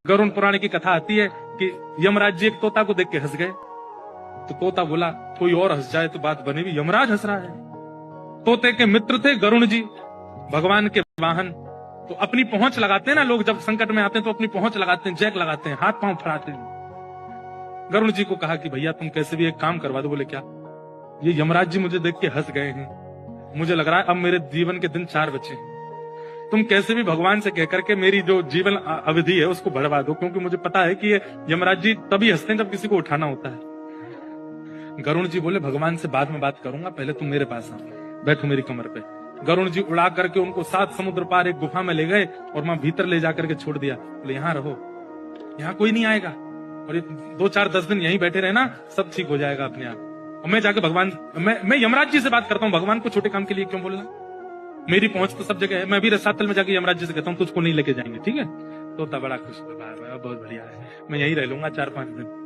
गरुड़ पुराण की कथा आती है कि यमराज जी एक तोता को देख के हंस गए। तो तोता बोला कोई और हंस जाए तो बात बने भी, यमराज हंस रहा है। तोते के मित्र थे गरुड़ जी, भगवान के वाहन। तो अपनी पहुंच लगाते हैं ना लोग, जब संकट में आते हैं तो अपनी पहुंच लगाते हैं, जैक लगाते हैं, हाथ पांव फड़ाते हैं। गरुड़ जी को कहा कि भैया तुम कैसे भी एक काम करवा दो। बोले क्या? ये यमराज जी मुझे देख के हंस गए हैं, मुझे लग रहा है अब मेरे जीवन के दिन 4 बचे हैं। तुम कैसे भी भगवान से कहकर के मेरी जो जीवन अवधि है उसको बढ़वा दो, क्योंकि मुझे पता है कि ये यमराज जी तभी हंसते हैं जब किसी को उठाना होता है। गरुड़ जी बोले भगवान से बाद में बात करूंगा, पहले तुम मेरे पास आओ, बैठो मेरी कमर पे। गरुड़ जी उड़ा करके उनको 7 समुद्र पार एक गुफा में ले गए और वहां भीतर ले जाकर के छोड़ दिया। बोले यहाँ रहो, यहाँ कोई नहीं आएगा, और 2-4-10 दिन यहीं बैठे रहना, सब ठीक हो जाएगा अपने आप। और मैं जाके भगवान, मैं यमराज जी से बात करता हूँ, भगवान को छोटे काम के लिए क्यों बोलना, मेरी पहुंच तो सब जगह है। मैं भी रसातल में जाके यमराज जी से कहता हूँ तुझको नहीं लेके जाएंगे, ठीक है? तोता बड़ा खुश हुआ, बहुत बढ़िया है, मैं यहीं रह लूंगा 4-5 दिन।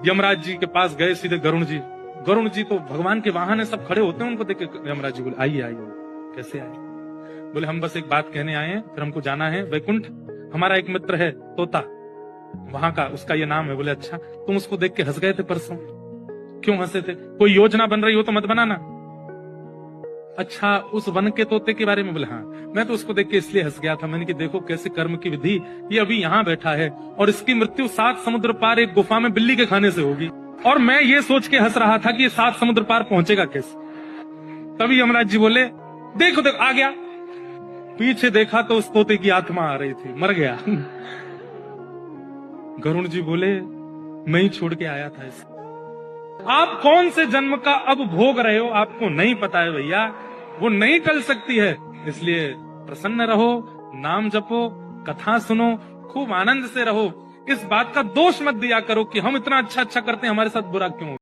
यमराज जी के पास गए सीधे गरुड़ जी। गरुड़ जी तो भगवान के वाहन है, सब खड़े होते हैं, उनको देख के यमराज जी बोले आइए आइए। कैसे आए? बोले हम बस एक बात कहने आए हैं, फिर हमको जाना है वैकुंठ। हमारा एक मित्र है तोता, वहां का, उसका ये नाम है। बोले अच्छा, तुम उसको देख के हंस गए थे परसों, क्यों हंसे थे? कोई योजना बन रही हो तो मत बनाना। अच्छा, उस वन के तोते के बारे में? बोले हाँ, मैं तो उसको देख के इसलिए हंस गया था, मैंने कि देखो कैसे कर्म की विधि, ये अभी यहाँ बैठा है और इसकी मृत्यु 7 समुद्र पार एक गुफा में बिल्ली के खाने से होगी, और मैं ये सोच के हंस रहा था कि ये 7 समुद्र पार पहुंचेगा कैसे। तभी यमराज जी बोले देखो देखो आ गया। पीछे देखा तो उस तोते की आत्मा आ रही थी, मर गया। गरुड़ जी बोले मैं ही छोड़ के आया था इसे। आप कौन से जन्म का अब भोग रहे हो आपको नहीं पता है भैया, वो नहीं टल सकती है। इसलिए प्रसन्न रहो, नाम जपो, कथा सुनो, खूब आनंद से रहो। इस बात का दोष मत दिया करो कि हम इतना अच्छा करते हैं, हमारे साथ बुरा क्यों हो।